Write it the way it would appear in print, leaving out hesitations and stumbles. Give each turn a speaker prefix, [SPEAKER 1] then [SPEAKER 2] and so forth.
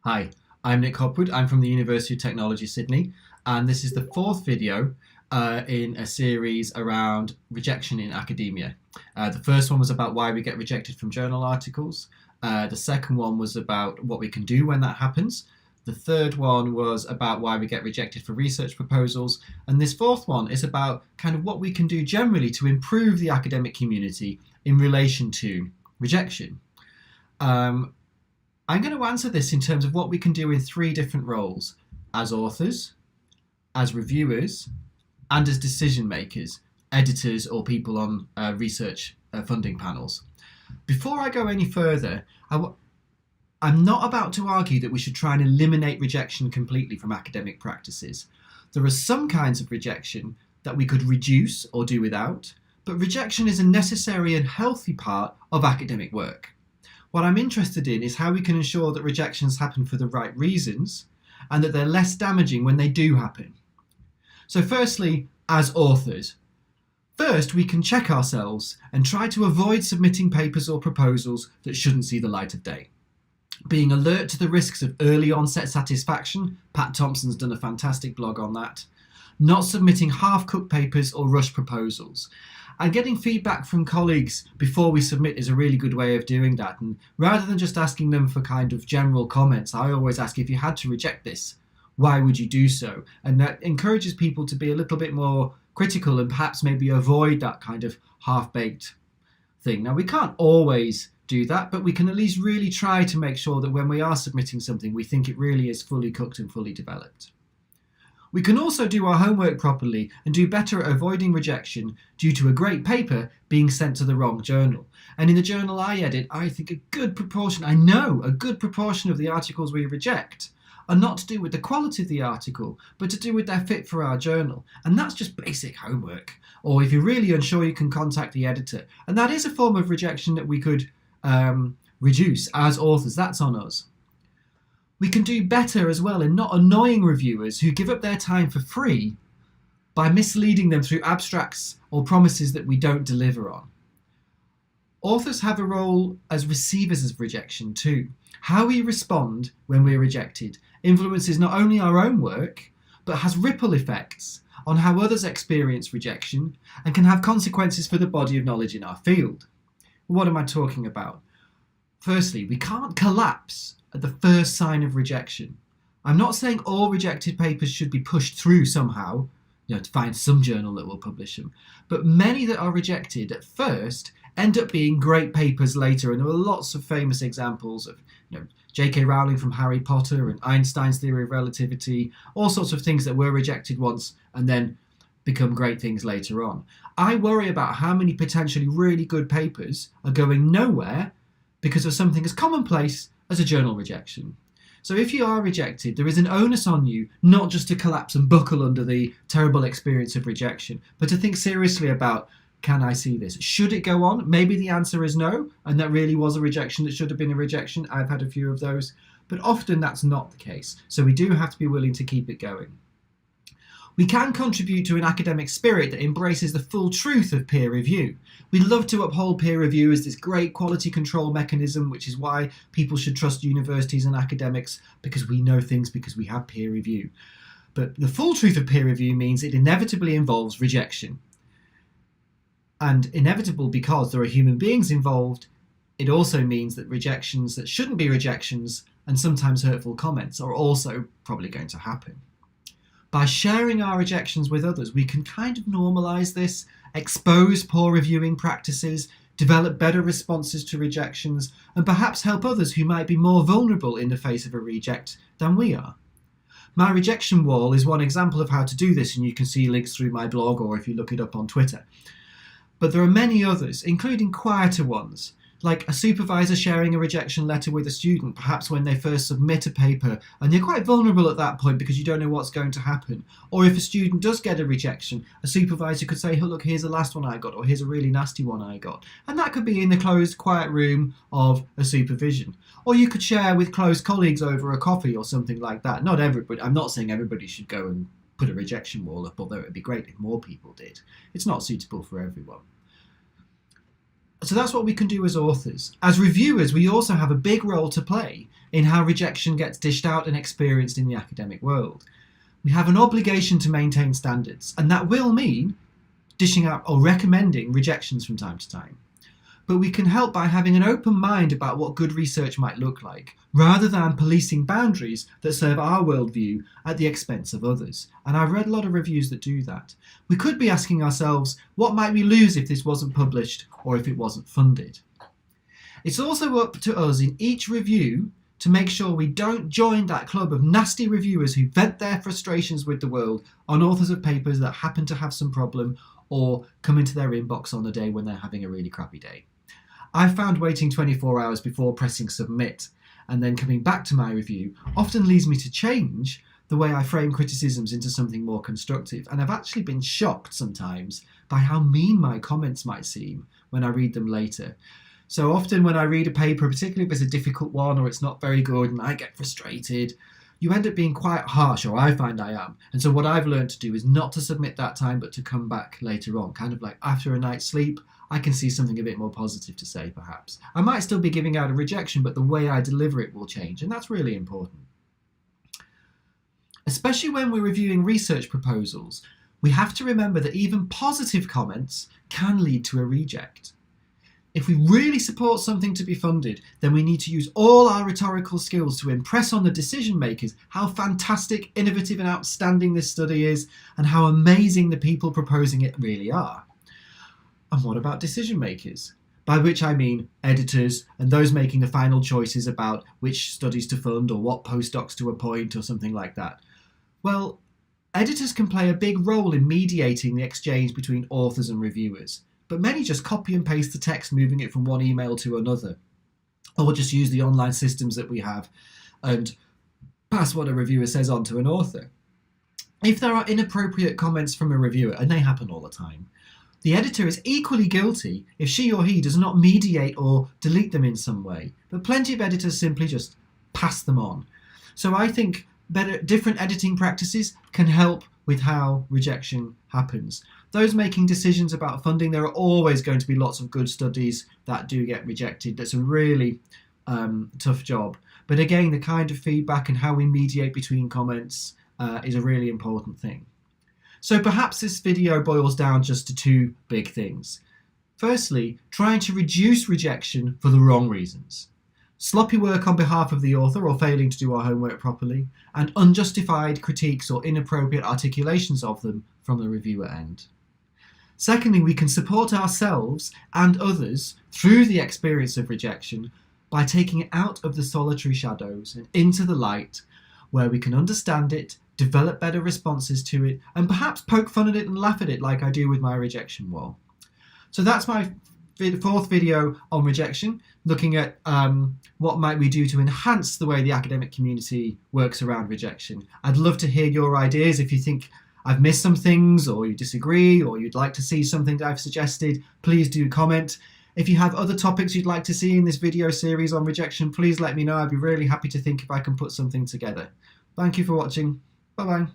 [SPEAKER 1] Hi, I'm Nick Hopwood. I'm from the University of Technology, Sydney, and this is the fourth video in a series around rejection in academia. The first one was about why we get rejected from journal articles. The second one was about what we can do when that happens. The third one was about why we get rejected for research proposals. And this fourth one is about kind of what we can do generally to improve the academic community in relation to rejection. I'm going to answer this in terms of what we can do in three different roles: as authors, as reviewers, and as decision makers, editors or people on research funding panels. Before I go any further, I'm not about to argue that we should try and eliminate rejection completely from academic practices. There are some kinds of rejection that we could reduce or do without, but rejection is a necessary and healthy part of academic work. What I'm interested in is how we can ensure that rejections happen for the right reasons and that they're less damaging when they do happen. So firstly, as authors. First, we can check ourselves and try to avoid submitting papers or proposals that shouldn't see the light of day. Being alert to the risks of early onset satisfaction, Pat Thompson's done a fantastic blog on that. Not submitting half-cooked papers or rushed proposals. And getting feedback from colleagues before we submit is a really good way of doing that. And rather than just asking them for kind of general comments, I always ask, if you had to reject this, why would you do so? And that encourages people to be a little bit more critical and perhaps maybe avoid that kind of half-baked thing. Now, we can't always do that, but we can at least really try to make sure that when we are submitting something, we think it really is fully cooked and fully developed. We can also do our homework properly and do better at avoiding rejection due to a great paper being sent to the wrong journal. And in the journal I edit, I think a good proportion of the articles we reject are not to do with the quality of the article, but to do with their fit for our journal. And that's just basic homework. Or if you're really unsure, you can contact the editor. And that is a form of rejection that we could reduce as authors. That's on us. We can do better as well in not annoying reviewers who give up their time for free by misleading them through abstracts or promises that we don't deliver on. Authors have a role as receivers of rejection too. How we respond when we're rejected influences not only our own work, but has ripple effects on how others experience rejection and can have consequences for the body of knowledge in our field. What am I talking about? Firstly, we can't collapse at the first sign of rejection. I'm not saying all rejected papers should be pushed through somehow, to find some journal that will publish them, but many that are rejected at first end up being great papers later, and there are lots of famous examples of J.K. Rowling from Harry Potter and Einstein's theory of relativity, all sorts of things that were rejected once and then become great things later on. I worry about how many potentially really good papers are going nowhere because of something as commonplace as a journal rejection. So if you are rejected, there is an onus on you not just to collapse and buckle under the terrible experience of rejection, but to think seriously about, can I see this? Should it go on? Maybe the answer is no, and that really was a rejection that should have been a rejection. I've had a few of those, but often that's not the case. So we do have to be willing to keep it going. We can contribute to an academic spirit that embraces the full truth of peer review. We love to uphold peer review as this great quality control mechanism, which is why people should trust universities and academics, because we know things because we have peer review. But the full truth of peer review means it inevitably involves rejection. And inevitable because there are human beings involved, it also means that rejections that shouldn't be rejections and sometimes hurtful comments are also probably going to happen. By sharing our rejections with others, we can kind of normalize this, expose poor reviewing practices, develop better responses to rejections, and perhaps help others who might be more vulnerable in the face of a reject than we are. My rejection wall is one example of how to do this, and you can see links through my blog or if you look it up on Twitter. But there are many others, including quieter ones, like a supervisor sharing a rejection letter with a student, perhaps when they first submit a paper, and you're quite vulnerable at that point because you don't know what's going to happen. Or if a student does get a rejection, a supervisor could say, oh, look, here's the last one I got, or here's a really nasty one I got. And that could be in the closed, quiet room of a supervision. Or you could share with close colleagues over a coffee or something like that. Not everybody, I'm not saying everybody should go and put a rejection wall up, although it would be great if more people did. It's not suitable for everyone. So that's what we can do as authors. As reviewers, we also have a big role to play in how rejection gets dished out and experienced in the academic world. We have an obligation to maintain standards, and that will mean dishing out or recommending rejections from time to time. But we can help by having an open mind about what good research might look like, rather than policing boundaries that serve our worldview at the expense of others. And I've read a lot of reviews that do that. We could be asking ourselves, what might we lose if this wasn't published or if it wasn't funded? It's also up to us in each review to make sure we don't join that club of nasty reviewers who vent their frustrations with the world on authors of papers that happen to have some problem or come into their inbox on a day when they're having a really crappy day. I've found waiting 24 hours before pressing submit and then coming back to my review often leads me to change the way I frame criticisms into something more constructive, and I've actually been shocked sometimes by how mean my comments might seem when I read them later. So often when I read a paper, particularly if it's a difficult one or it's not very good and I get frustrated, you end up being quite harsh, or I find I am. And so what I've learned to do is not to submit that time, but to come back later on, kind of like after a night's sleep. I can see something a bit more positive to say, perhaps. I might still be giving out a rejection, but the way I deliver it will change, and that's really important. Especially when we're reviewing research proposals, we have to remember that even positive comments can lead to a reject. If we really support something to be funded, then we need to use all our rhetorical skills to impress on the decision makers how fantastic, innovative and outstanding this study is, and how amazing the people proposing it really are. And what about decision makers? By which I mean editors and those making the final choices about which studies to fund or what postdocs to appoint or something like that. Well, editors can play a big role in mediating the exchange between authors and reviewers, but many just copy and paste the text, moving it from one email to another, or just use the online systems that we have and pass what a reviewer says on to an author. If there are inappropriate comments from a reviewer, and they happen all the time, the editor is equally guilty if she or he does not mediate or delete them in some way, but plenty of editors simply just pass them on. So I think different editing practices can help with how rejection happens. Those making decisions about funding, there are always going to be lots of good studies that do get rejected. That's a really tough job. But again, the kind of feedback and how we mediate between comments is a really important thing. So perhaps this video boils down just to two big things. Firstly, trying to reduce rejection for the wrong reasons. Sloppy work on behalf of the author or failing to do our homework properly, and unjustified critiques or inappropriate articulations of them from the reviewer end. Secondly, we can support ourselves and others through the experience of rejection by taking it out of the solitary shadows and into the light, where we can understand it, develop better responses to it, and perhaps poke fun at it and laugh at it like I do with my rejection wall. So that's my fourth video on rejection, looking at what might we do to enhance the way the academic community works around rejection. I'd love to hear your ideas. If you think I've missed some things, or you disagree, or you'd like to see something that I've suggested, please do comment. If you have other topics you'd like to see in this video series on rejection, please let me know. I'd be really happy to think if I can put something together. Thank you for watching. Bye-bye.